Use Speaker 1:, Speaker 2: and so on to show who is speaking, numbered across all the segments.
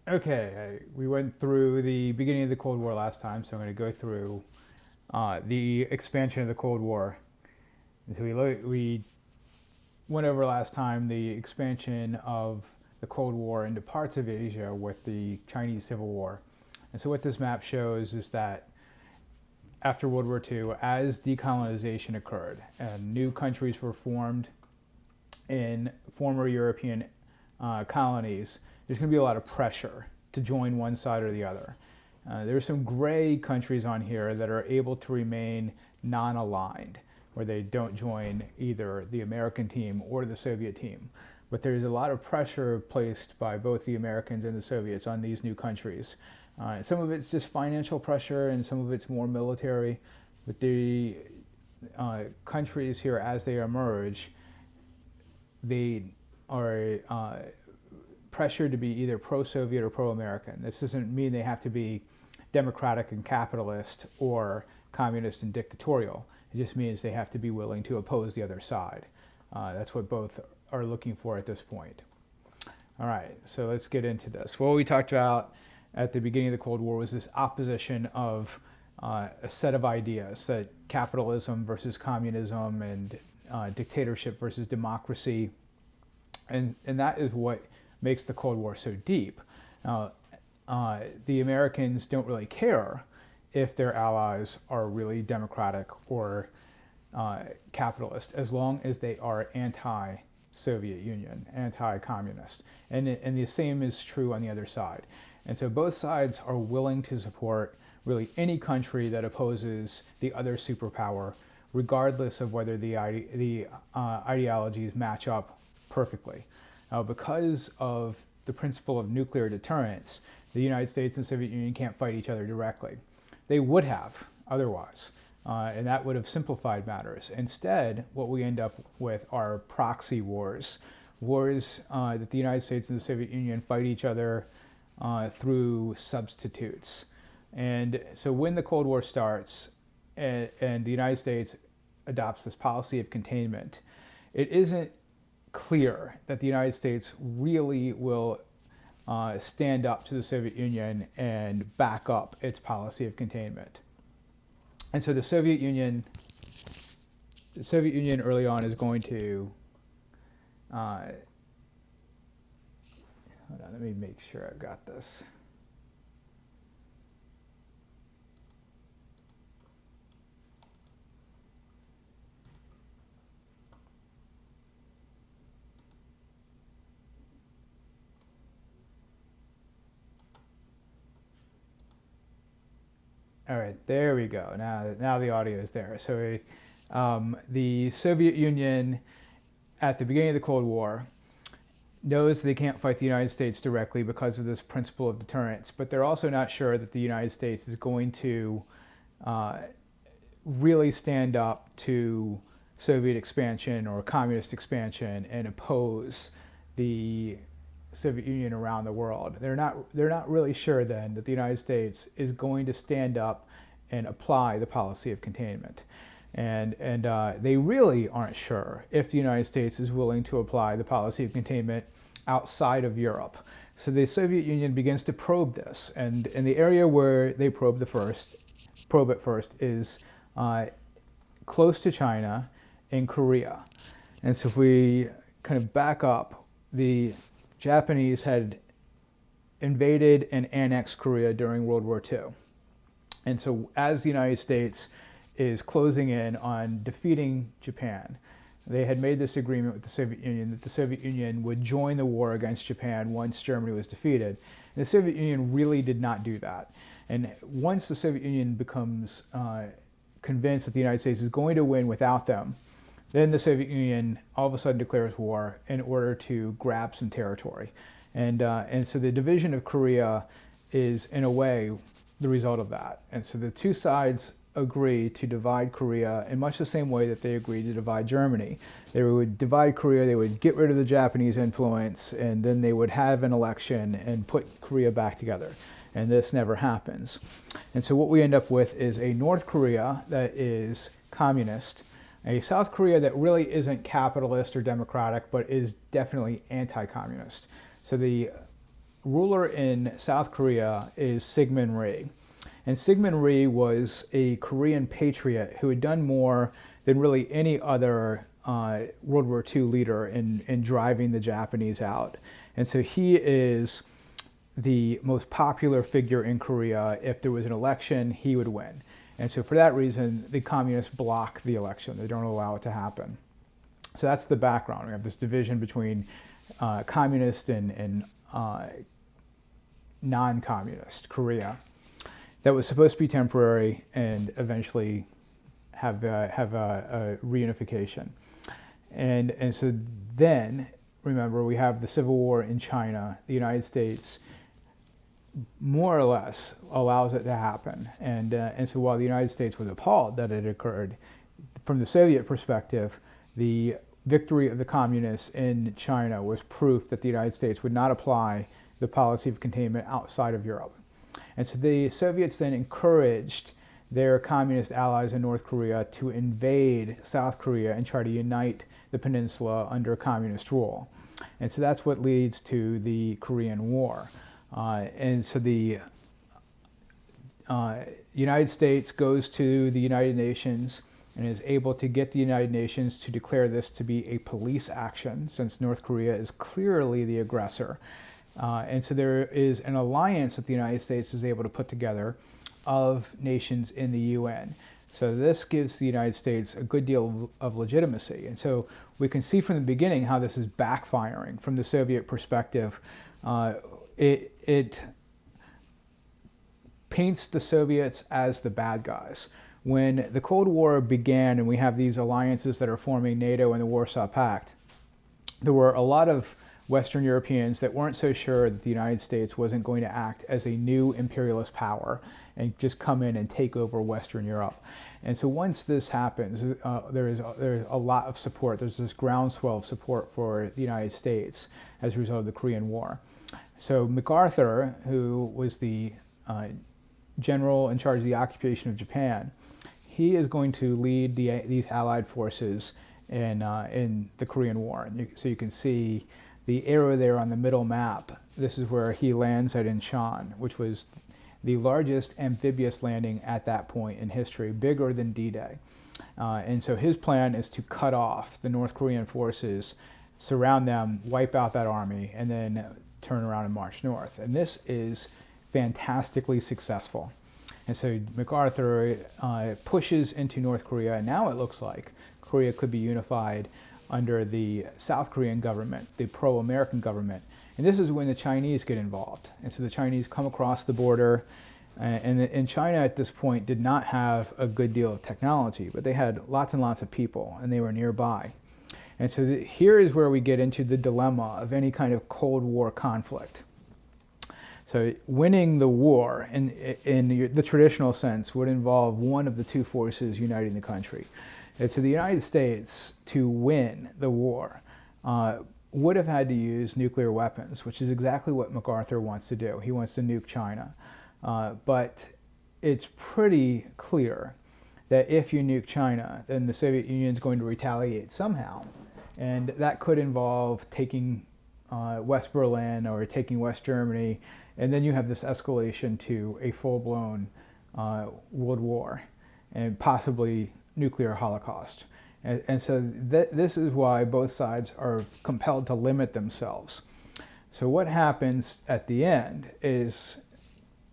Speaker 1: Okay, we went through the beginning of the Cold War last time, so I'm going to go through the expansion of the Cold War. And so we went over last time the expansion of the Cold War into parts of Asia with the Chinese Civil War. And so what this map shows is that after World War II, as decolonization occurred and new countries were formed in former European colonies, there's going to be a lot of pressure to join one side or the other. There are some gray countries on here that are able to remain non-aligned, where they don't join either the American team or the Soviet team. But there's a lot of pressure placed by both the Americans and the Soviets on these new countries. Some of it's just financial pressure, and some of it's more military. But the countries here, as they emerge, they are pressured to be either pro-Soviet or pro-American. This doesn't mean they have to be democratic and capitalist or communist and dictatorial. It just means they have to be willing to oppose the other side. That's what both are looking for at this point. All right, so let's get into this. What we talked about at the beginning of the Cold War was this opposition of a set of ideas, that capitalism versus communism and dictatorship versus democracy. And that is what makes the Cold War so deep. Now, the Americans don't really care if their allies are really democratic or capitalist, as long as they are anti-Soviet Union, anti-communist. And the same is true on the other side. And so both sides are willing to support really any country that opposes the other superpower, regardless of whether the ideologies match up perfectly. Now, because of the principle of nuclear deterrence, the United States and the Soviet Union can't fight each other directly. They would have otherwise, and that would have simplified matters. Instead, what we end up with are proxy wars, wars that the United States and the Soviet Union fight each other through substitutes. And so when the Cold War starts and the United States adopts this policy of containment, it isn't clear that the United States really will stand up to the Soviet Union and back up its policy of containment. And so the Soviet Union early on is going to, hold on, let me make sure I've got this. All right, there we go. Now the audio is there. So the Soviet Union at the beginning of the Cold War knows they can't fight the United States directly because of this principle of deterrence, but they're also not sure that the United States is going to really stand up to Soviet expansion or communist expansion and oppose the Soviet Union around the world. They're not really sure then that the United States is going to stand up and apply the policy of containment. And they really aren't sure if the United States is willing to apply the policy of containment outside of Europe. So the Soviet Union begins to probe this, and the area where they probe it first is close to China and Korea. And so if we kind of back up, the Japanese had invaded and annexed Korea during World War II. And so as the United States is closing in on defeating Japan, they had made this agreement with the Soviet Union that the Soviet Union would join the war against Japan once Germany was defeated. And the Soviet Union really did not do that. And once the Soviet Union becomes convinced that the United States is going to win without them, then the Soviet Union all of a sudden declares war in order to grab some territory. And so the division of Korea is, in a way, the result of that. And so the two sides agree to divide Korea in much the same way that they agreed to divide Germany. They would divide Korea, they would get rid of the Japanese influence, and then they would have an election and put Korea back together. And this never happens. And so what we end up with is a North Korea that is communist, a South Korea that really isn't capitalist or democratic, but is definitely anti-communist. So the ruler in South Korea is Syngman Rhee. And Syngman Rhee was a Korean patriot who had done more than really any other World War II leader in driving the Japanese out. And so he is the most popular figure in Korea. If there was an election, he would win. And so for that reason, the communists block the election. They don't allow it to happen. So that's the background. We have this division between communist and non-communist Korea that was supposed to be temporary and eventually have a reunification. And so then, remember, we have the Civil War in China. The United States more or less allows it to happen. And so while the United States was appalled that it occurred, from the Soviet perspective, the victory of the communists in China was proof that the United States would not apply the policy of containment outside of Europe. And so the Soviets then encouraged their communist allies in North Korea to invade South Korea and try to unite the peninsula under communist rule. And so that's what leads to the Korean War. And so the United States goes to the United Nations and is able to get the United Nations to declare this to be a police action, since North Korea is clearly the aggressor. And so there is an alliance that the United States is able to put together of nations in the UN. So this gives the United States a good deal of legitimacy. And so we can see from the beginning how this is backfiring from the Soviet perspective. It paints the Soviets as the bad guys. When the Cold War began and we have these alliances that are forming NATO and the Warsaw Pact, there were a lot of Western Europeans that weren't so sure that the United States wasn't going to act as a new imperialist power and just come in and take over Western Europe. And so once this happens, there's a lot of support. There's this groundswell of support for the United States as a result of the Korean War. So MacArthur, who was the general in charge of the occupation of Japan, he is going to lead these Allied forces in the Korean War. And so you can see the arrow there on the middle map. This is where he lands at Incheon, which was the largest amphibious landing at that point in history, bigger than D-Day. And so his plan is to cut off the North Korean forces, surround them, wipe out that army, and then turn around and march north. And this is fantastically successful. And so MacArthur pushes into North Korea, and now it looks like Korea could be unified under the South Korean government, the pro-American government. And this is when the Chinese get involved. And so the Chinese come across the border, and China at this point did not have a good deal of technology, but they had lots and lots of people, and they were nearby. And so here is where we get into the dilemma of any kind of Cold War conflict. So winning the war in the traditional sense would involve one of the two forces uniting the country. And so the United States, to win the war, would have had to use nuclear weapons, which is exactly what MacArthur wants to do. He wants to nuke China. But it's pretty clear that if you nuke China, then the Soviet Union is going to retaliate somehow. And that could involve taking West Berlin or taking West Germany. And then you have this escalation to a full-blown world war and possibly nuclear holocaust. And so this is why both sides are compelled to limit themselves. So what happens at the end is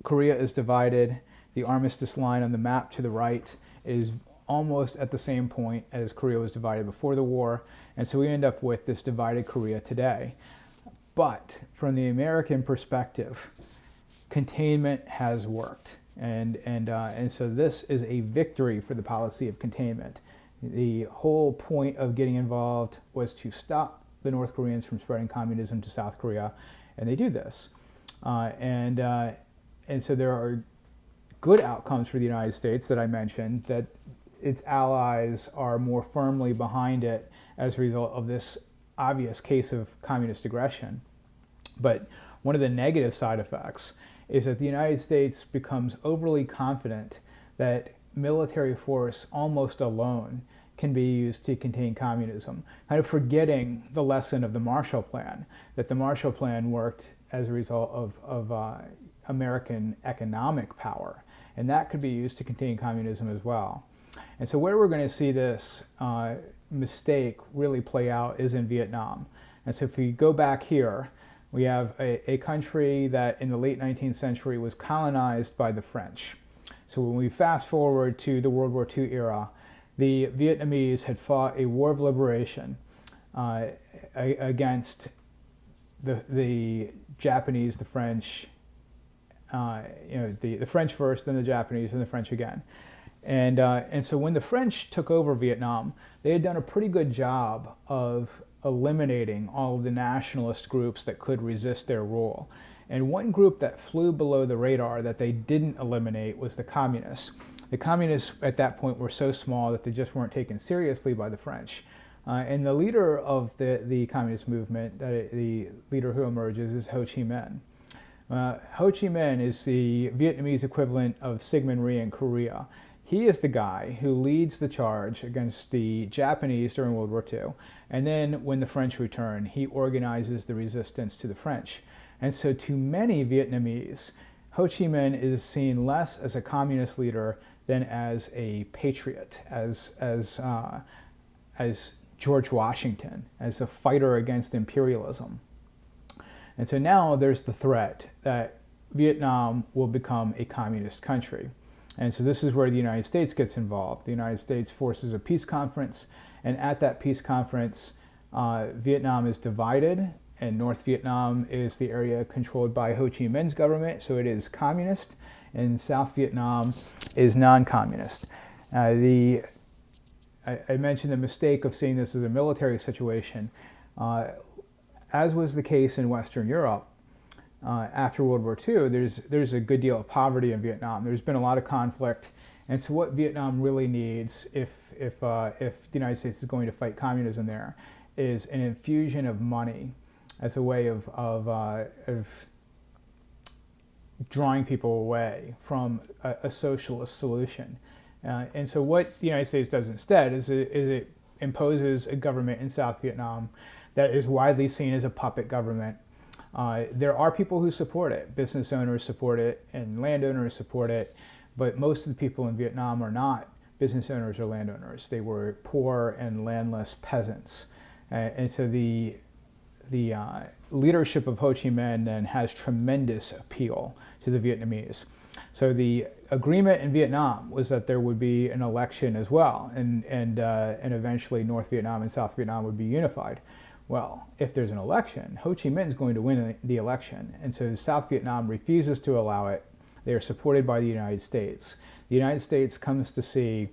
Speaker 1: Korea is divided. The armistice line on the map to the right is almost at the same point as Korea was divided before the war. And so we end up with this divided Korea today. But from the American perspective, containment has worked. And so this is a victory for the policy of containment. The whole point of getting involved was to stop the North Koreans from spreading communism to South Korea, and they do this. And so there are good outcomes for the United States that I mentioned, that its allies are more firmly behind it as a result of this obvious case of communist aggression. But one of the negative side effects is that the United States becomes overly confident that military force almost alone can be used to contain communism, kind of forgetting the lesson of the Marshall Plan, that the Marshall Plan worked as a result of American economic power, and that could be used to contain communism as well. And so where we're going to see this mistake really play out is in Vietnam. And so if we go back here, we have a country that in the late 19th century was colonized by the French. So when we fast forward to the World War II era, the Vietnamese had fought a war of liberation against the Japanese, the French, the French first, then the Japanese, and the French again. And so when the French took over Vietnam, they had done a pretty good job of eliminating all of the nationalist groups that could resist their rule. And one group that flew below the radar that they didn't eliminate was the communists. The communists at that point were so small that they just weren't taken seriously by the French. And the leader of the communist movement, the leader who emerges, is Ho Chi Minh. Ho Chi Minh is the Vietnamese equivalent of Syngman Rhee in Korea. He is the guy who leads the charge against the Japanese during World War II. And then when the French return, he organizes the resistance to the French. And so to many Vietnamese, Ho Chi Minh is seen less as a communist leader than as a patriot, as George Washington, as a fighter against imperialism. And so now there's the threat that Vietnam will become a communist country. And so this is where the United States gets involved. The United States forces a peace conference, and at that peace conference, Vietnam is divided, and North Vietnam is the area controlled by Ho Chi Minh's government, so it is communist, and South Vietnam is non-communist. I mentioned the mistake of seeing this as a military situation. As was the case in Western Europe, after World War II, there's a good deal of poverty in Vietnam. There's been a lot of conflict, and so what Vietnam really needs, if the United States is going to fight communism there, is an infusion of money as a way of drawing people away from a socialist solution. And so what the United States does instead is it imposes a government in South Vietnam that is widely seen as a puppet government. There are people who support it. Business owners support it and landowners support it, but most of the people in Vietnam are not business owners or landowners. They were poor and landless peasants. And so the leadership of Ho Chi Minh then has tremendous appeal to the Vietnamese. So the agreement in Vietnam was that there would be an election as well, and eventually North Vietnam and South Vietnam would be unified. Well, if there's an election, Ho Chi Minh is going to win the election, and so South Vietnam refuses to allow it. They are supported by the United States. The United States comes to see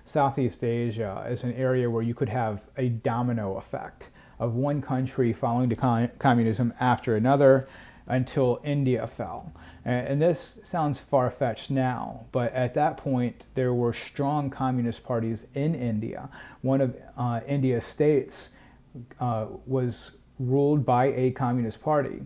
Speaker 1: Southeast Asia as an area where you could have a domino effect of one country falling to communism after another until India fell. And this sounds far-fetched now, but at that point there were strong communist parties in India. One of India's states was ruled by a communist party.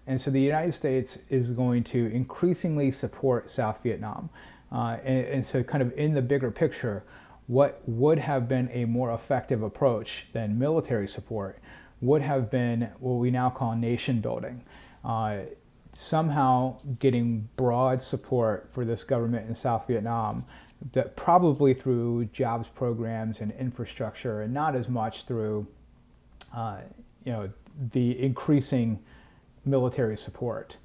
Speaker 1: And so the United States is going to increasingly support South Vietnam. And so kind of in the bigger picture, what would have been a more effective approach than military support would have been what we now call nation building. Somehow getting broad support for this government in South Vietnam, that probably through jobs programs and infrastructure, and not as much through the increasing military support.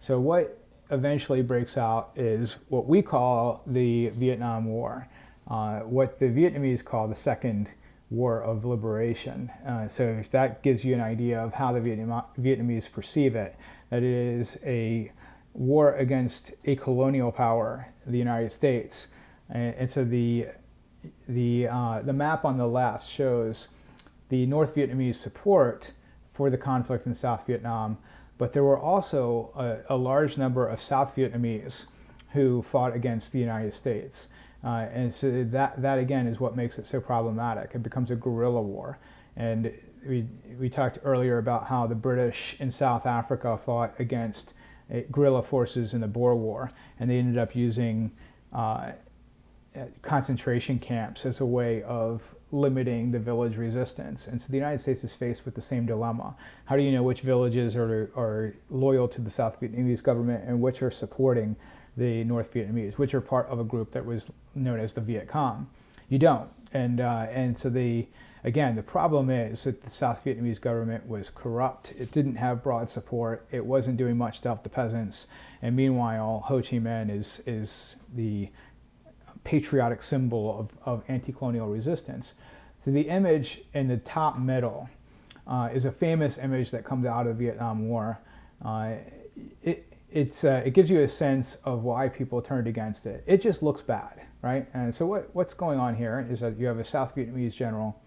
Speaker 1: So what eventually breaks out is what we call the Vietnam War, what the Vietnamese call the Second War of Liberation. So if that gives you an idea of how the Vietnamese perceive it, that it is a war against a colonial power, the United States. And so the map on the left shows the North Vietnamese support for the conflict in South Vietnam, but there were also a large number of South Vietnamese who fought against the United States. And so that again is what makes it so problematic. It becomes a guerrilla war. And we talked earlier about how the British in South Africa fought against guerrilla forces in the Boer War, and they ended up using concentration camps as a way of limiting the village resistance. And so the United States is faced with the same dilemma. How do you know which villages are loyal to the South Vietnamese government and which are supporting the North Vietnamese, which are part of a group that was known as the Viet Cong? You don't. And so the problem is that the South Vietnamese government was corrupt. It didn't have broad support. It wasn't doing much to help the peasants. And meanwhile, Ho Chi Minh is the patriotic symbol of anti-colonial resistance. So the image in the top middle is a famous image that comes out of the Vietnam War. It gives you a sense of why people turned against it. It just looks bad, right? And so what's going on here is that you have a South Vietnamese general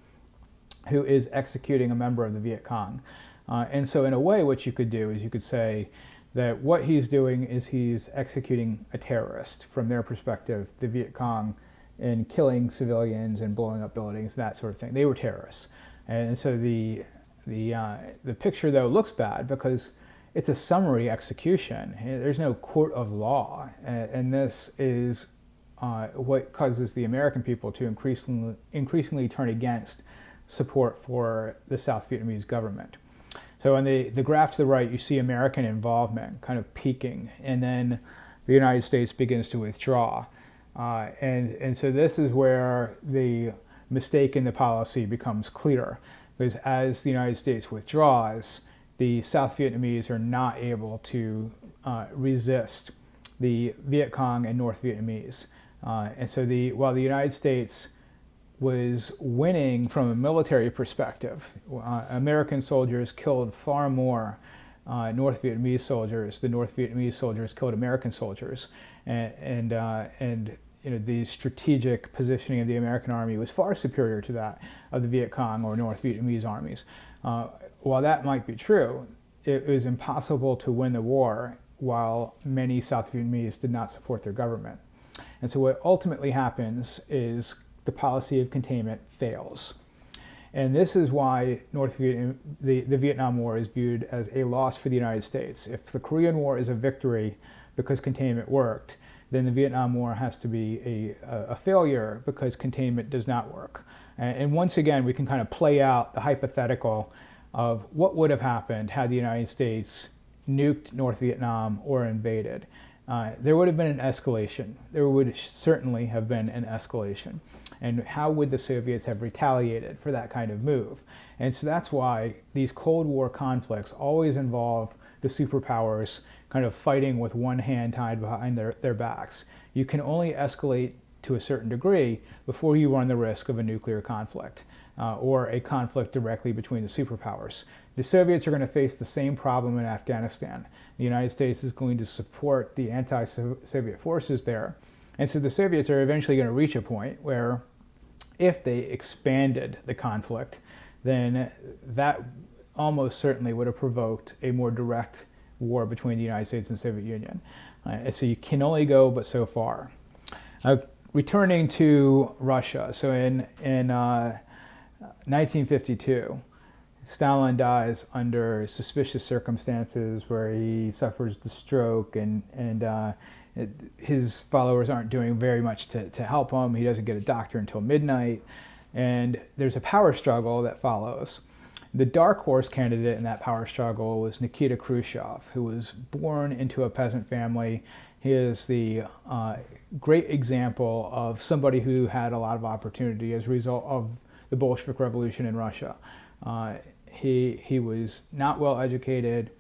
Speaker 1: who is executing a member of the Viet Cong. And so in a way, what you could do is you could say that what he's doing is he's executing a terrorist from their perspective, the Viet Cong, and killing civilians and blowing up buildings, that sort of thing. They were terrorists. And so the picture, though, looks bad because it's a summary execution. There's no court of law. And this is what causes the American people to increasingly turn against support for the South Vietnamese government. So on the graph to the right, you see American involvement kind of peaking, and then the United States begins to withdraw. And so this is where the mistake in the policy becomes clear, because as the United States withdraws, the South Vietnamese are not able to resist the Viet Cong and North Vietnamese. And so while the United States was winning from a military perspective, American soldiers killed far more North Vietnamese soldiers. The North Vietnamese soldiers killed American soldiers, and the strategic positioning of the American army was far superior to that of the Viet Cong or North Vietnamese armies. While that might be true, it was impossible to win the war while many South Vietnamese did not support their government. And so what ultimately happens is the policy of containment fails. And this is why the Vietnam War is viewed as a loss for the United States. If the Korean War is a victory because containment worked, then the Vietnam War has to be a failure because containment does not work. And once again, we can kind of play out the hypothetical of what would have happened had the United States nuked North Vietnam or invaded. There would have been an escalation. There would certainly have been an escalation. And how would the Soviets have retaliated for that kind of move? And so that's why these Cold War conflicts always involve the superpowers kind of fighting with one hand tied behind their backs. You can only escalate to a certain degree before you run the risk of a nuclear conflict or a conflict directly between the superpowers. The Soviets are going to face the same problem in Afghanistan. The United States is going to support the anti-Soviet forces there. And so the Soviets are eventually going to reach a point where if they expanded the conflict, then that almost certainly would have provoked a more direct war between the United States and the Soviet Union. So you can only go but so far. Returning to Russia, so in 1952, Stalin dies under suspicious circumstances where he suffers the stroke and his followers aren't doing very much to help him. He doesn't get a doctor until midnight, and there's a power struggle that follows. The dark horse candidate in that power struggle was Nikita Khrushchev, who was born into a peasant family. He is the great example of somebody who had a lot of opportunity as a result of the Bolshevik Revolution in Russia. He was not well educated,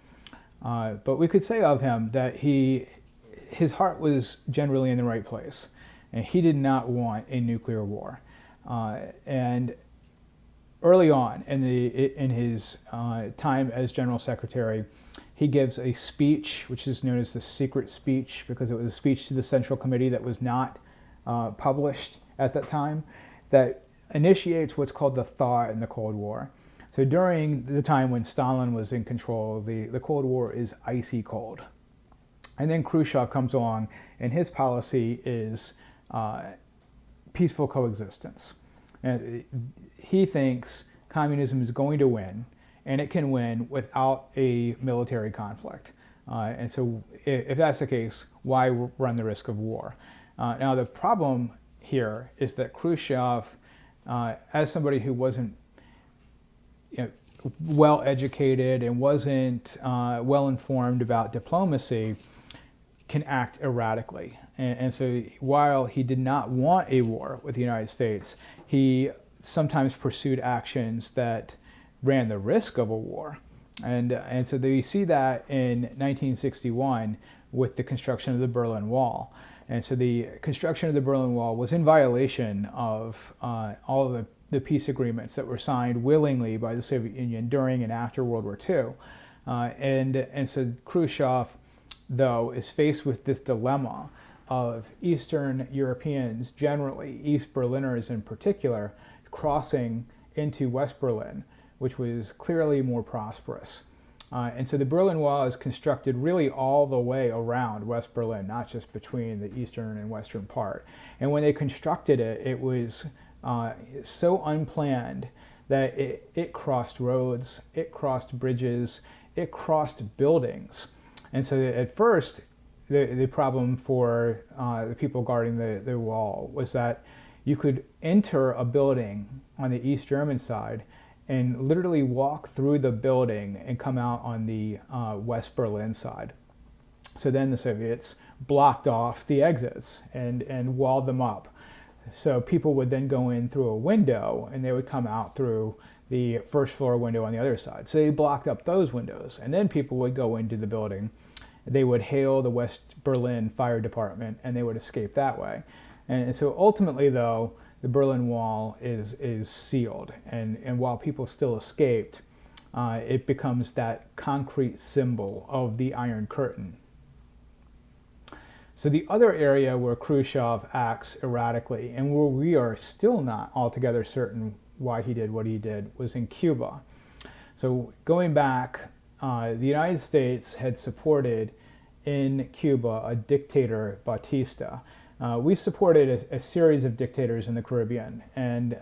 Speaker 1: but we could say of him that his heart was generally in the right place, and he did not want a nuclear war. And early on in his time as General Secretary, he gives a speech, which is known as the secret speech, because it was a speech to the Central Committee that was not published at that time, that initiates what's called the thaw in the Cold War. So during the time when Stalin was in control, the Cold War is icy cold. And then Khrushchev comes along, and his policy is peaceful coexistence. And he thinks communism is going to win, and it can win without a military conflict. And so if that's the case, why run the risk of war? Now the problem here is that Khrushchev, as somebody who wasn't well educated and wasn't well informed about diplomacy, can act erratically. And so while he did not want a war with the United States, he sometimes pursued actions that ran the risk of a war. And so we see that in 1961 with the construction of the Berlin Wall. And so the construction of the Berlin Wall was in violation of all of the peace agreements that were signed willingly by the Soviet Union during and after World War II. And so Khrushchev, though, is faced with this dilemma of Eastern Europeans generally, East Berliners in particular, crossing into West Berlin, which was clearly more prosperous. And so the Berlin Wall is constructed really all the way around West Berlin, not just between the eastern and western part. And when they constructed it, it was so unplanned that it crossed roads, it crossed bridges, it crossed buildings. And so at first, the problem for the people guarding the wall was that you could enter a building on the East German side and literally walk through the building and come out on the West Berlin side. So then the Soviets blocked off the exits and walled them up. So people would then go in through a window and they would come out through the first floor window on the other side. So they blocked up those windows, and then people would go into the building. They would hail the West Berlin Fire Department and they would escape that way. And so ultimately, though, the Berlin Wall is sealed, and while people still escaped, it becomes that concrete symbol of the Iron Curtain. So the other area where Khrushchev acts erratically, and where we are still not altogether certain why he did what he did, was in Cuba. So going back, the United States had supported in Cuba a dictator, Batista. We supported a series of dictators in the Caribbean, and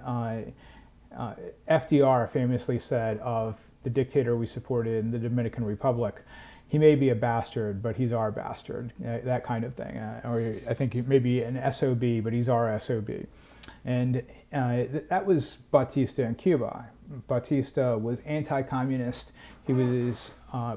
Speaker 1: FDR famously said of the dictator we supported in the Dominican Republic, he may be a bastard, but he's our bastard, that kind of thing. Or I think he may be an SOB, but he's our SOB. And that was Batista in Cuba. Batista was anti-communist. He was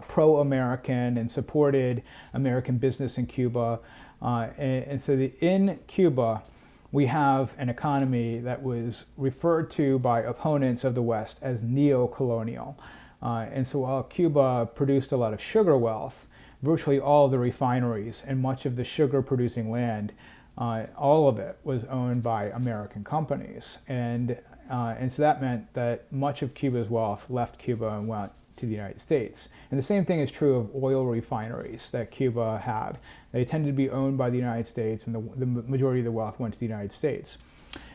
Speaker 1: pro-American and supported American business in Cuba. And so in Cuba, we have an economy that was referred to by opponents of the West as neo-colonial. And so while Cuba produced a lot of sugar wealth, virtually all of the refineries and much of the sugar-producing land, all of it was owned by American companies. And so that meant that much of Cuba's wealth left Cuba and went to the United States. And the same thing is true of oil refineries that Cuba had. They tended to be owned by the United States, and the majority of the wealth went to the United States.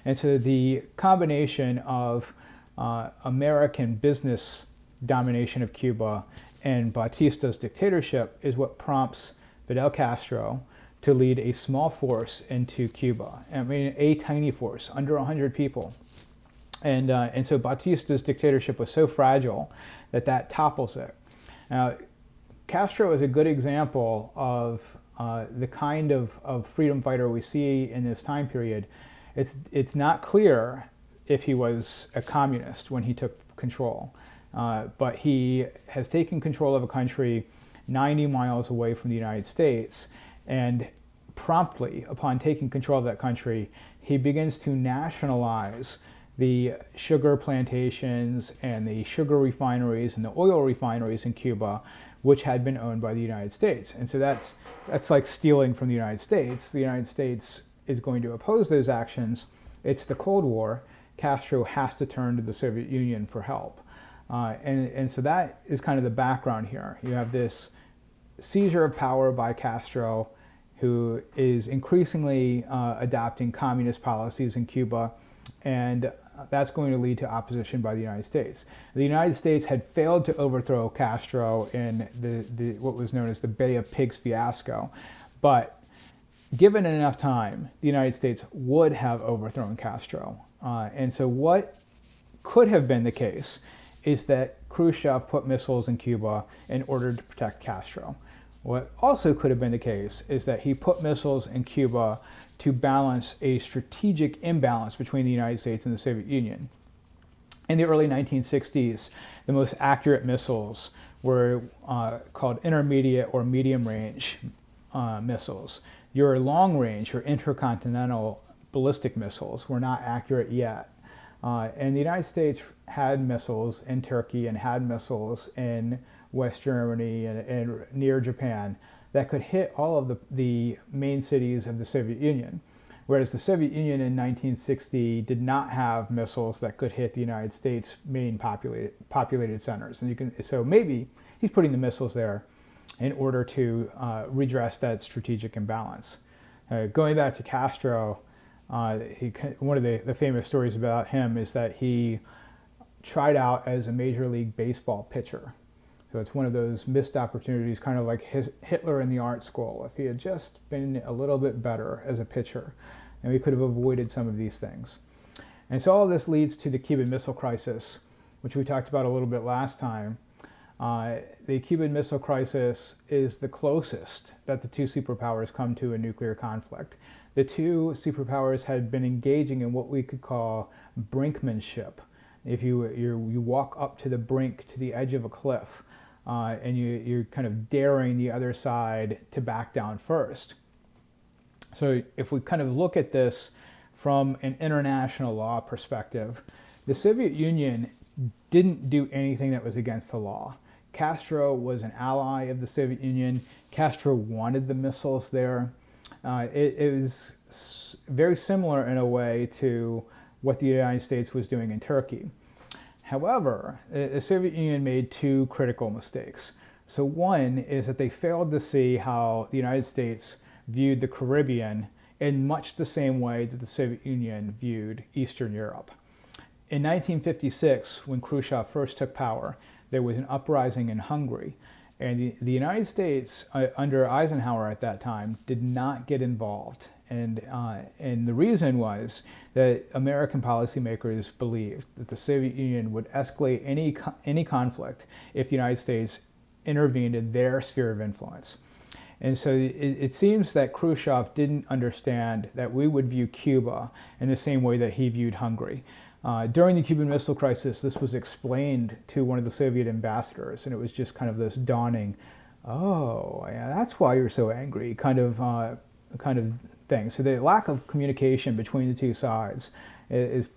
Speaker 1: And so the combination of American business domination of Cuba and Batista's dictatorship is what prompts Fidel Castro to lead a small force into Cuba. I mean, a tiny force, under 100 people. And so Batista's dictatorship was so fragile that topples it. Now, Castro is a good example of the kind of freedom fighter we see in this time period. It's not clear if he was a communist when he took control, but he has taken control of a country 90 miles away from the United States, and promptly, upon taking control of that country, he begins to nationalize the sugar plantations and the sugar refineries and the oil refineries in Cuba, which had been owned by the United States. And so that's like stealing from the United States. The United States is going to oppose those actions. It's the Cold War. Castro has to turn to the Soviet Union for help. And so that is kind of the background here. You have this seizure of power by Castro, who is increasingly adopting communist policies in Cuba, and that's going to lead to opposition by the United States. The United States had failed to overthrow Castro in the what was known as the Bay of Pigs fiasco, but given enough time, the United States would have overthrown Castro. And so what could have been the case is that Khrushchev put missiles in Cuba in order to protect Castro. What also could have been the case is that he put missiles in Cuba to balance a strategic imbalance between the United States and the Soviet Union. In the early 1960s, the most accurate missiles were called intermediate or medium range missiles. Your long range or intercontinental ballistic missiles were not accurate yet. And the United States had missiles in Turkey and had missiles in West Germany and near Japan that could hit all of the main cities of the Soviet Union. Whereas the Soviet Union in 1960 did not have missiles that could hit the United States' main populated centers. And so maybe he's putting the missiles there in order to redress that strategic imbalance. Going back to Castro, one of the famous stories about him is that he tried out as a Major League Baseball pitcher. So it's one of those missed opportunities, kind of like Hitler in the art school. If he had just been a little bit better as a pitcher, and we could have avoided some of these things. And so all of this leads to the Cuban Missile Crisis, which we talked about a little bit last time. The Cuban Missile Crisis is the closest that the two superpowers come to a nuclear conflict. The two superpowers had been engaging in what we could call brinkmanship. If you walk up to the brink, to the edge of a cliff, and you're kind of daring the other side to back down first. So if we kind of look at this from an international law perspective, the Soviet Union didn't do anything that was against the law. Castro was an ally of the Soviet Union. Castro wanted the missiles there. It was very similar in a way to what the United States was doing in Turkey. However, the Soviet Union made two critical mistakes. So one is that they failed to see how the United States viewed the Caribbean in much the same way that the Soviet Union viewed Eastern Europe. In 1956, when Khrushchev first took power, there was an uprising in Hungary. And the United States, under Eisenhower at that time, did not get involved. And the reason was that American policymakers believed that the Soviet Union would escalate any conflict if the United States intervened in their sphere of influence. And so it seems that Khrushchev didn't understand that we would view Cuba in the same way that he viewed Hungary. During the Cuban Missile Crisis, this was explained to one of the Soviet ambassadors, and it was just kind of this dawning, oh, yeah, that's why you're so angry, kind of thing. So the lack of communication between the two sides is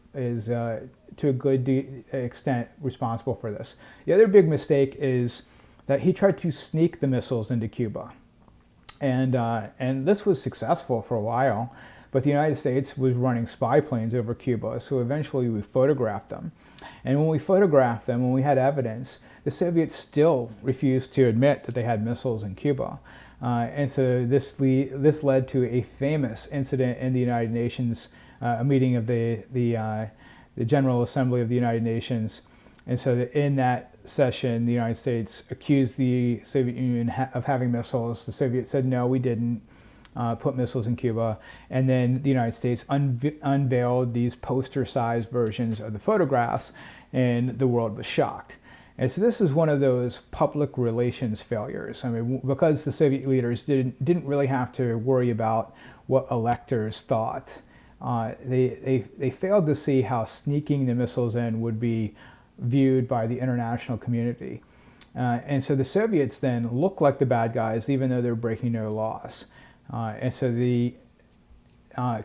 Speaker 1: to a good extent responsible for this. The other big mistake is that he tried to sneak the missiles into Cuba. And this was successful for a while, but the United States was running spy planes over Cuba, so eventually we photographed them. And when we photographed them, when we had evidence, the Soviets still refused to admit that they had missiles in Cuba. And so this led to a famous incident in the United Nations, a meeting of the General Assembly of the United Nations. And so in that session, the United States accused the Soviet Union of having missiles. The Soviets said, no, we didn't put missiles in Cuba. And then the United States unveiled these poster-sized versions of the photographs, and the world was shocked. And so this is one of those public relations failures. I mean, because the Soviet leaders didn't really have to worry about what electors thought. They failed to see how sneaking the missiles in would be viewed by the international community. And so the Soviets then look like the bad guys, even though they're breaking no laws. And so the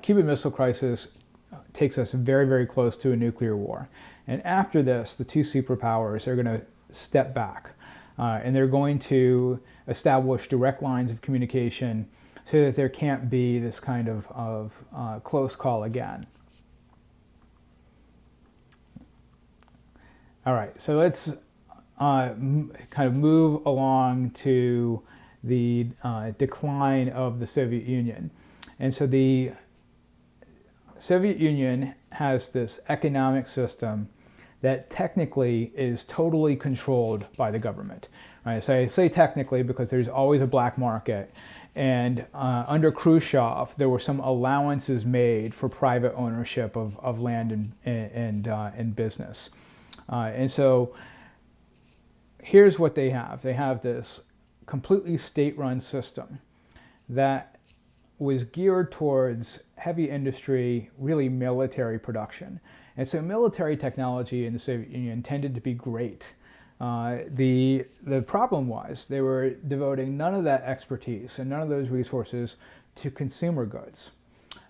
Speaker 1: Cuban Missile Crisis takes us very, very close to a nuclear war. And after this, the two superpowers are going to step back. And they're going to establish direct lines of communication so that there can't be this kind of close call again. All right, so let's kind of move along to the decline of the Soviet Union. And so the Soviet Union has this economic system that technically is totally controlled by the government. Right? So I say technically because there's always a black market. And under Khrushchev, there were some allowances made for private ownership of land and business. And so here's what they have. They have this completely state-run system that was geared towards heavy industry, really military production. And so military technology in the Soviet Union tended to be great. The problem was they were devoting none of that expertise and none of those resources to consumer goods.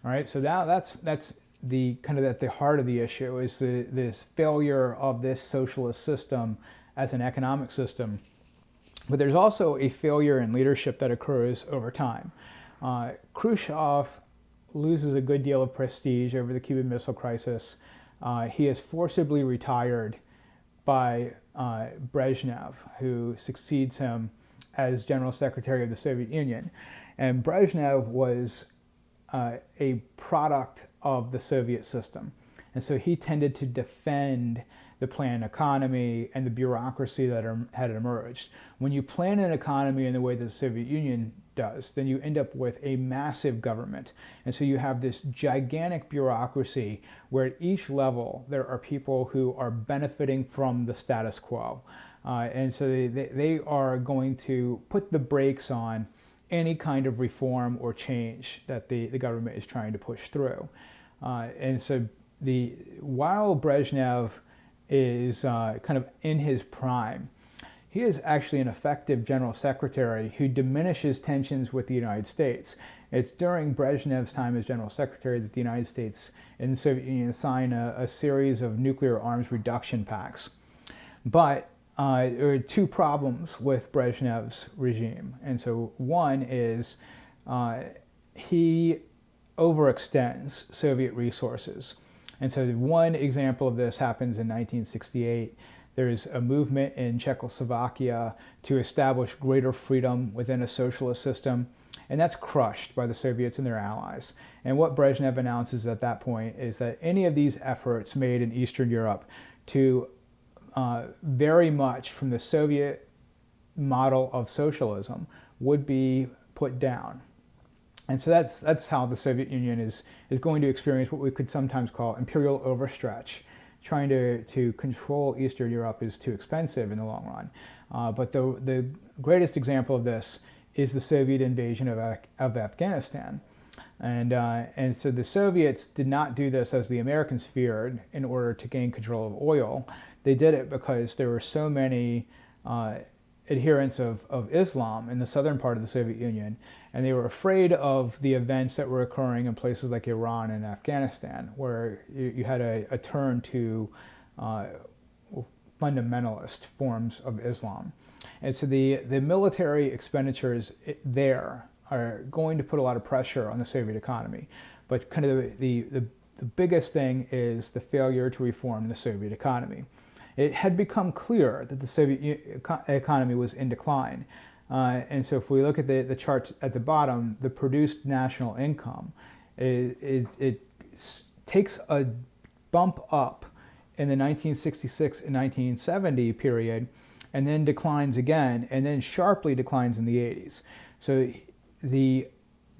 Speaker 1: All right, so now that's the kind of at the heart of the issue is this failure of this socialist system as an economic system. But there's also a failure in leadership that occurs over time. Khrushchev loses a good deal of prestige over the Cuban Missile Crisis. He is forcibly retired by Brezhnev, who succeeds him as General Secretary of the Soviet Union. And Brezhnev was a product of the Soviet system. And so he tended to defend the planned economy and the bureaucracy that had emerged. When you plan an economy in the way that the Soviet Union does, then you end up with a massive government. And so you have this gigantic bureaucracy where at each level there are people who are benefiting from the status quo. And so they are going to put the brakes on any kind of reform or change that the government is trying to push through. And so while Brezhnev is kind of in his prime, he is actually an effective general secretary who diminishes tensions with the United States. It's during Brezhnev's time as general secretary that the United States and the Soviet Union sign a series of nuclear arms reduction pacts. But there are two problems with Brezhnev's regime. And so one is he overextends Soviet resources. And so one example of this happens in 1968. There's a movement in Czechoslovakia to establish greater freedom within a socialist system, and that's crushed by the Soviets and their allies. And what Brezhnev announces at that point is that any of these efforts made in Eastern Europe to vary much from the Soviet model of socialism would be put down. And so that's how the Soviet Union is going to experience what we could sometimes call imperial overstretch. Trying to control Eastern Europe is too expensive in the long run. But the greatest example of this is the Soviet invasion of Afghanistan. And so the Soviets did not do this as the Americans feared in order to gain control of oil. They did it because there were so many adherents of Islam in the southern part of the Soviet Union, and they were afraid of the events that were occurring in places like Iran and Afghanistan, where you had a turn to fundamentalist forms of Islam. And so the military expenditures there are going to put a lot of pressure on the Soviet economy. But kind of the biggest thing is the failure to reform the Soviet economy. It had become clear that the Soviet economy was in decline. And so if we look at the chart at the bottom, the produced national income, it takes a bump up in the 1966 and 1970 period, and then declines again, and then sharply declines in the 80s. So the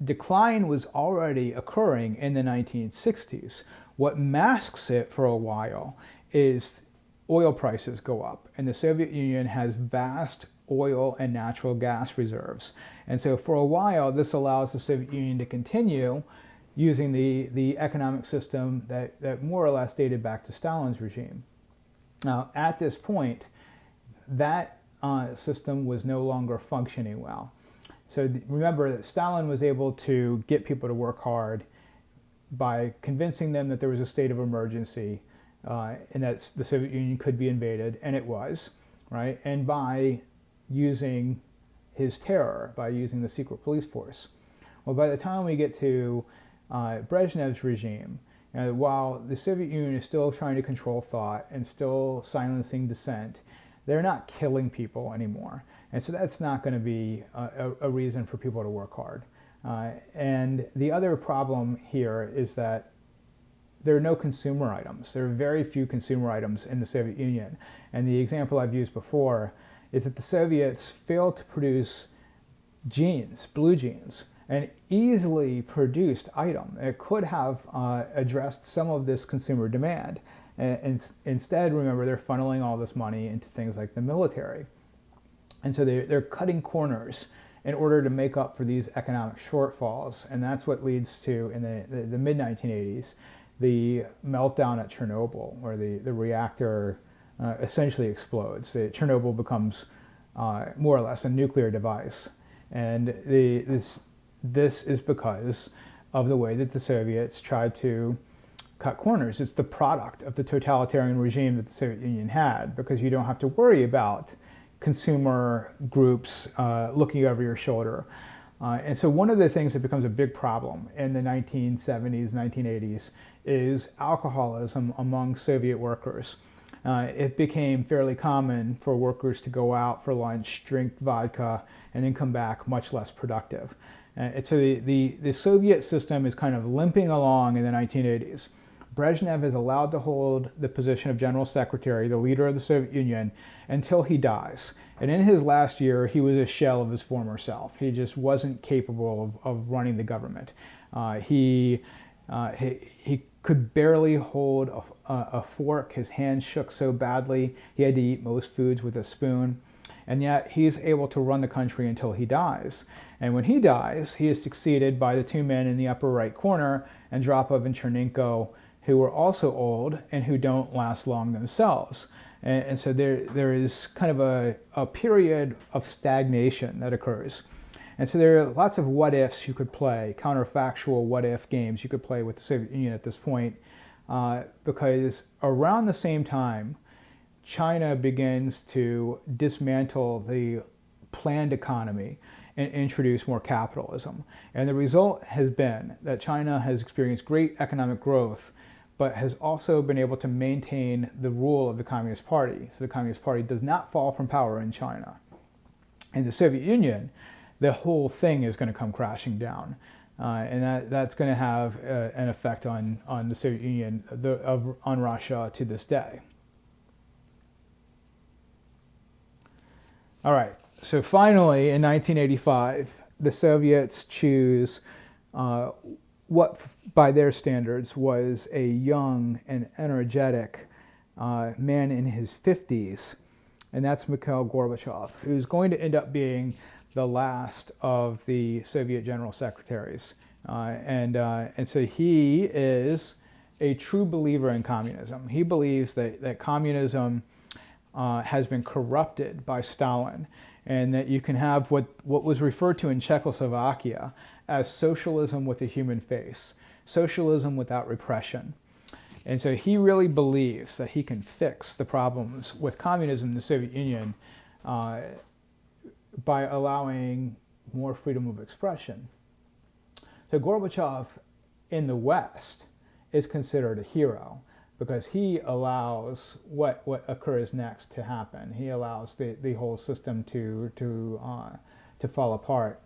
Speaker 1: decline was already occurring in the 1960s. What masks it for a while is oil prices go up, and the Soviet Union has vast oil and natural gas reserves. And so for a while, this allows the Soviet Union to continue using the economic system that more or less dated back to Stalin's regime. Now, at this point, that system was no longer functioning well. So remember that Stalin was able to get people to work hard by convincing them that there was a state of emergency and that the Soviet Union could be invaded, and it was, right? And by using his terror, by using the secret police force. Well, by the time we get to Brezhnev's regime, while the Soviet Union is still trying to control thought and still silencing dissent, they're not killing people anymore. And so that's not going to be a reason for people to work hard. And the other problem here is that there are no consumer items. There are very few consumer items in the Soviet Union. And the example I've used before is that the Soviets failed to produce jeans, blue jeans, an easily produced item. It could have addressed some of this consumer demand. And instead, remember, they're funneling all this money into things like the military. And so they're cutting corners in order to make up for these economic shortfalls. And that's what leads to, in the mid-1980s, the meltdown at Chernobyl, where the reactor essentially explodes. Chernobyl becomes more or less a nuclear device. And this is because of the way that the Soviets tried to cut corners. It's the product of the totalitarian regime that the Soviet Union had, because you don't have to worry about consumer groups looking over your shoulder. And so one of the things that becomes a big problem in the 1970s, 1980s is alcoholism among Soviet workers. It became fairly common for workers to go out for lunch, drink vodka, and then come back much less productive. And so the Soviet system is kind of limping along in the 1980s. Brezhnev is allowed to hold the position of General Secretary, the leader of the Soviet Union, until he dies. And in his last year, he was a shell of his former self. He just wasn't capable of running the government. He could barely hold a fork. His hands shook so badly, he had to eat most foods with a spoon. And yet he's able to run the country until he dies. And when he dies, he is succeeded by the two men in the upper right corner, Andropov and Chernenko, who are also old and who don't last long themselves. And so there is kind of a period of stagnation that occurs. And so there are lots of what ifs you could play, counterfactual what if games you could play with the Soviet Union at this point, because around the same time, China begins to dismantle the planned economy and introduce more capitalism. And the result has been that China has experienced great economic growth, but has also been able to maintain the rule of the Communist Party. So the Communist Party does not fall from power in China. In the Soviet Union, the whole thing is going to come crashing down. And that's going to have an effect on the Soviet Union, on Russia to this day. All right, so finally in 1985, the Soviets choose what by their standards was a young and energetic man in his 50s, and that's Mikhail Gorbachev, who's going to end up being the last of the Soviet general secretaries. And so he is a true believer in communism. He believes that communism has been corrupted by Stalin, and that you can have what was referred to in Czechoslovakia as socialism with a human face, socialism without repression. And so he really believes that he can fix the problems with communism in the Soviet Union by allowing more freedom of expression. So Gorbachev in the West is considered a hero because he allows what occurs next to happen. He allows the whole system to fall apart.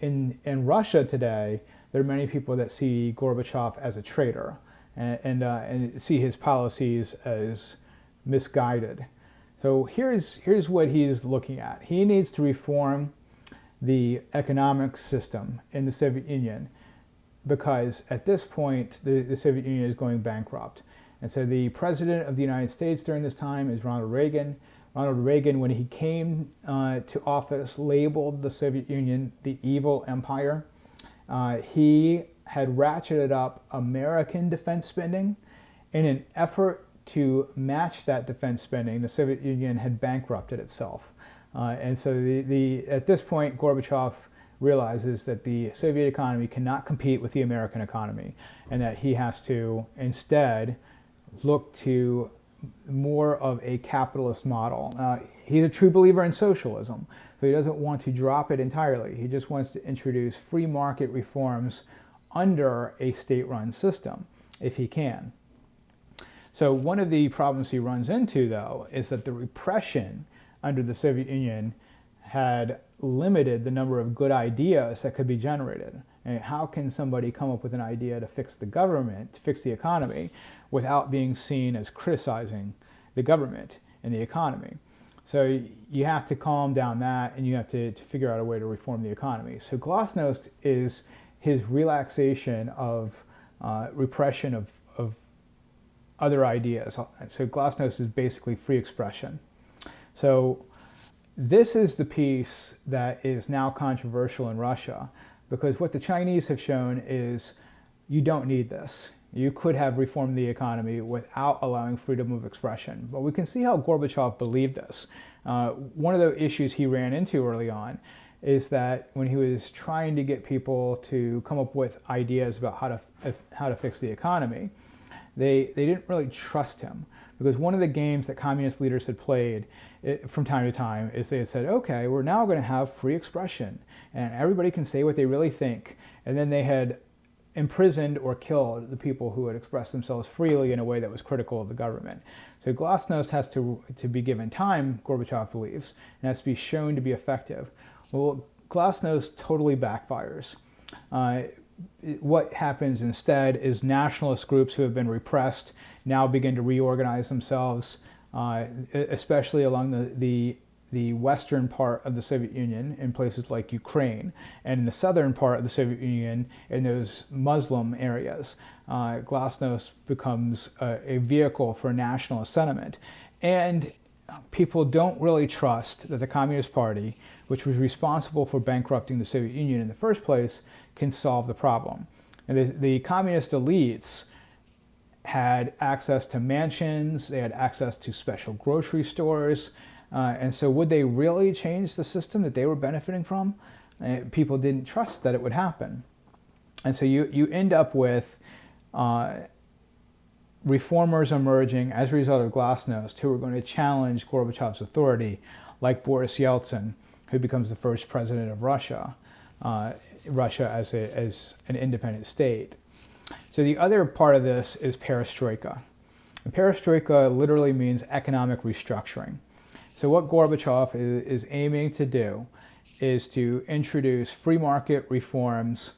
Speaker 1: In Russia today, there are many people that see Gorbachev as a traitor and see his policies as misguided. So here's what he's looking at. He needs to reform the economic system in the Soviet Union because at this point the Soviet Union is going bankrupt. And so the president of the United States during this time is Ronald Reagan. Ronald Reagan, when he came to office, labeled the Soviet Union the evil empire. He had ratcheted up American defense spending. In an effort to match that defense spending, the Soviet Union had bankrupted itself. And so at this point, Gorbachev realizes that the Soviet economy cannot compete with the American economy, and that he has to instead look to more of a capitalist model. He's a true believer in socialism, so he doesn't want to drop it entirely. He just wants to introduce free market reforms under a state-run system, if he can. So one of the problems he runs into, though, is that the repression under the Soviet Union had limited the number of good ideas that could be generated. And how can somebody come up with an idea to fix the government, to fix the economy, without being seen as criticizing the government and the economy? So you have to calm down that, and you have to figure out a way to reform the economy. So Glasnost is his relaxation of repression of other ideas. So Glasnost is basically free expression. So This is the piece that is now controversial in Russia, because what the Chinese have shown is you don't need this. You could have reformed the economy without allowing freedom of expression. But we can see how Gorbachev believed this. One of the issues he ran into early on is that when he was trying to get people to come up with ideas about how to fix the economy, they didn't really trust him, because one of the games that communist leaders had played from time to time is they had said, okay, we're now going to have free expression and everybody can say what they really think, and then they had imprisoned or killed the people who had expressed themselves freely in a way that was critical of the government. So Glasnost has to be given time, Gorbachev believes, and has to be shown to be effective. Well, Glasnost totally backfires. What happens instead is nationalist groups who have been repressed now begin to reorganize themselves, especially along the western part of the Soviet Union in places like Ukraine, and in the southern part of the Soviet Union in those Muslim areas. Glasnost becomes a vehicle for nationalist sentiment. And people don't really trust that the Communist Party, which was responsible for bankrupting the Soviet Union in the first place, can solve the problem. And the communist elites had access to mansions, they had access to special grocery stores, and so would they really change the system that they were benefiting from? People didn't trust that it would happen. And so you end up with reformers emerging as a result of Glasnost who are going to challenge Gorbachev's authority, like Boris Yeltsin, who becomes the first president of Russia, Russia as an independent state. So the other part of this is perestroika. And perestroika literally means economic restructuring. So what Gorbachev is aiming to do is to introduce free market reforms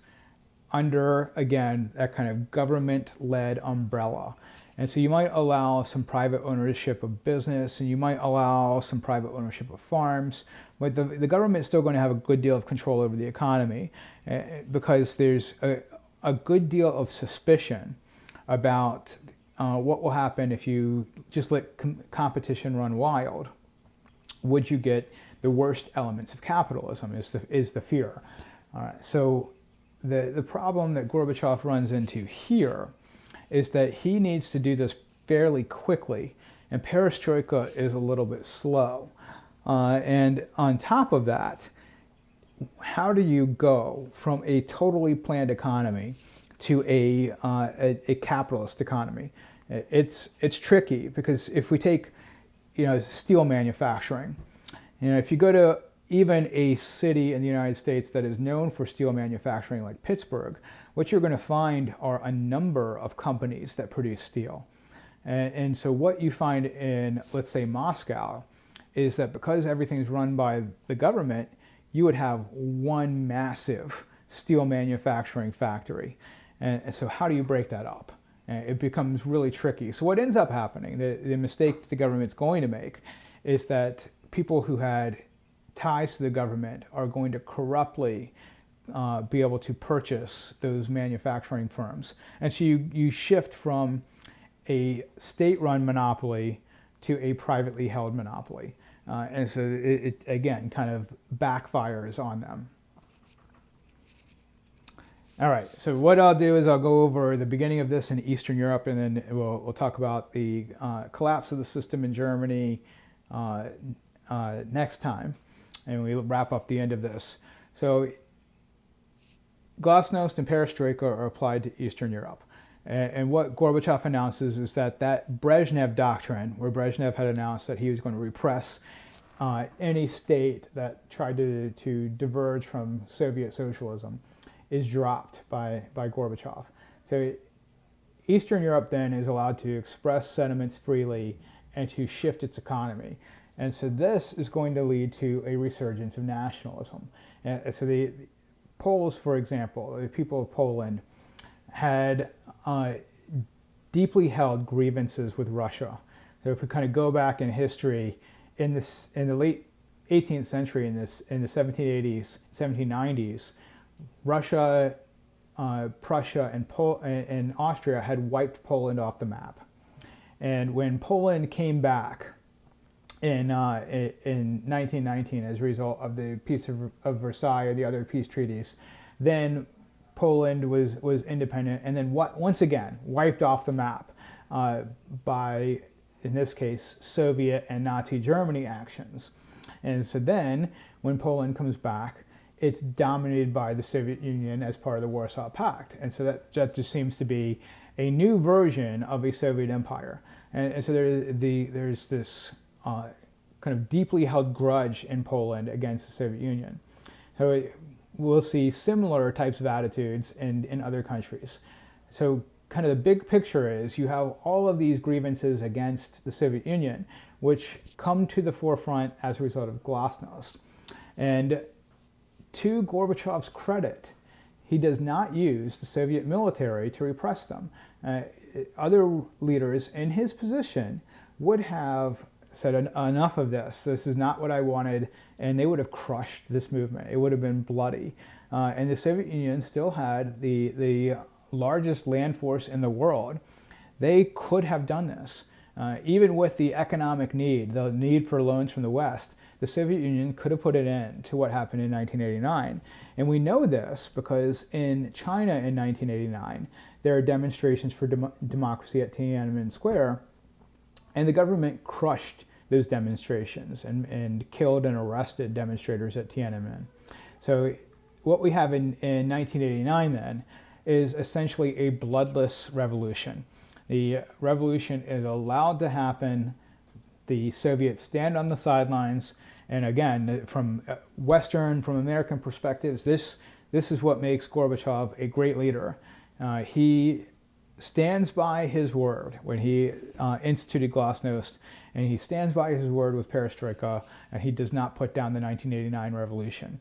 Speaker 1: under, again, that kind of government-led umbrella. And so you might allow some private ownership of business, and you might allow some private ownership of farms, but the government is still going to have a good deal of control over the economy, because there's a good deal of suspicion about what will happen if you just let competition run wild. Would you get the worst elements of capitalism is the fear. So the problem that Gorbachev runs into here is that he needs to do this fairly quickly, and perestroika is a little bit slow. And on top of that, how do you go from a totally planned economy to a capitalist economy? It's tricky, because if we take steel manufacturing, if you go to even a city in the United States that is known for steel manufacturing like Pittsburgh, what you're going to find are a number of companies that produce steel. And so what you find in, let's say, Moscow, is that because everything's run by the government, you would have one massive steel manufacturing factory. And so how do you break that up? It becomes really tricky. So what ends up happening, the mistake the government's going to make, is that people who had ties to the government are going to corruptly be able to purchase those manufacturing firms. And so you shift from a state-run monopoly to a privately held monopoly. And so it again kind of backfires on them. All right, so what I'll do is I'll go over the beginning of this in Eastern Europe, and then we'll talk about the collapse of the system in Germany next time, and we'll wrap up the end of this. So Glasnost and perestroika are applied to Eastern Europe. And what Gorbachev announces is that Brezhnev doctrine, where Brezhnev had announced that he was going to repress any state that tried to diverge from Soviet socialism, is dropped by Gorbachev. So Eastern Europe then is allowed to express sentiments freely and to shift its economy. And so this is going to lead to a resurgence of nationalism. And so the Poles, for example, the people of Poland, had deeply held grievances with Russia. So if we kind of go back in history, in the late 18th century, in the 1780s, 1790s, Russia, Prussia, and Austria had wiped Poland off the map. And when Poland came back in 1919 as a result of the Peace of Versailles or the other peace treaties. Then Poland was independent, and then once again wiped off the map by, in this case, Soviet and Nazi Germany actions. And so then, when Poland comes back, it's dominated by the Soviet Union as part of the Warsaw Pact. And so that just seems to be a new version of a Soviet empire. And so there's this kind of deeply held grudge in Poland against the Soviet Union. So we'll see similar types of attitudes in other countries. So kind of the big picture is you have all of these grievances against the Soviet Union, which come to the forefront as a result of Glasnost. And to Gorbachev's credit, he does not use the Soviet military to repress them. Other leaders in his position would have said, enough of this. This is not what I wanted, and they would have crushed this movement. It would have been bloody. And the Soviet Union still had the largest land force in the world. They could have done this. Even with the economic need, the need for loans from the West, the Soviet Union could have put an end to what happened in 1989. And we know this because in China in 1989, there are demonstrations for democracy at Tiananmen Square, and the government crushed those demonstrations and killed and arrested demonstrators at Tiananmen. So what we have in 1989 then is essentially a bloodless revolution. The revolution is allowed to happen. The Soviets stand on the sidelines. And again, from American perspectives, this is what makes Gorbachev a great leader. He stands by his word when he instituted Glasnost, and he stands by his word with Perestroika, and he does not put down the 1989 revolution.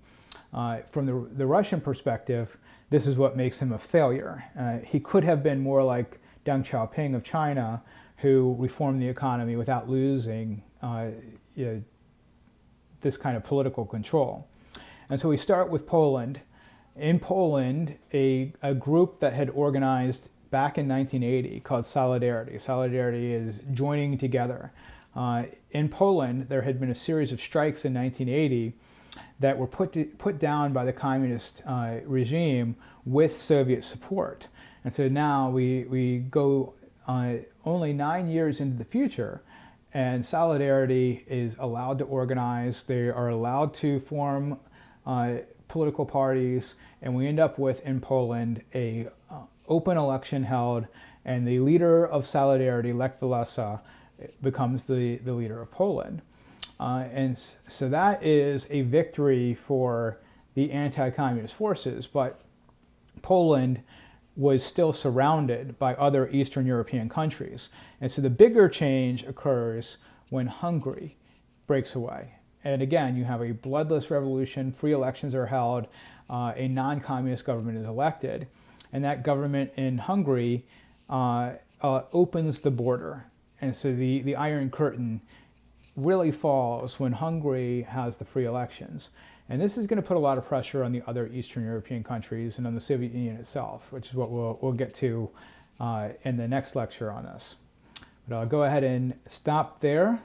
Speaker 1: From the Russian perspective, this is what makes him a failure. He could have been more like Deng Xiaoping of China, who reformed the economy without losing this kind of political control. And so we start with Poland. In Poland, a group that had organized back in 1980 called Solidarity. Solidarity is joining together. In Poland, there had been a series of strikes in 1980 that were put down by the communist regime with Soviet support. And so now we go only 9 years into the future, and Solidarity is allowed to organize. They are allowed to form political parties, and we end up with, in Poland, a open election held, and the leader of Solidarity, Lech Walesa, becomes the leader of Poland. And so that is a victory for the anti-communist forces, but Poland was still surrounded by other Eastern European countries. And so the bigger change occurs when Hungary breaks away. And again, you have a bloodless revolution, free elections are held, a non-communist government is elected, and that government in Hungary opens the border. And so the Iron Curtain really falls when Hungary has the free elections. And this is going to put a lot of pressure on the other Eastern European countries and on the Soviet Union itself, which is what we'll get to in the next lecture on this. But I'll go ahead and stop there.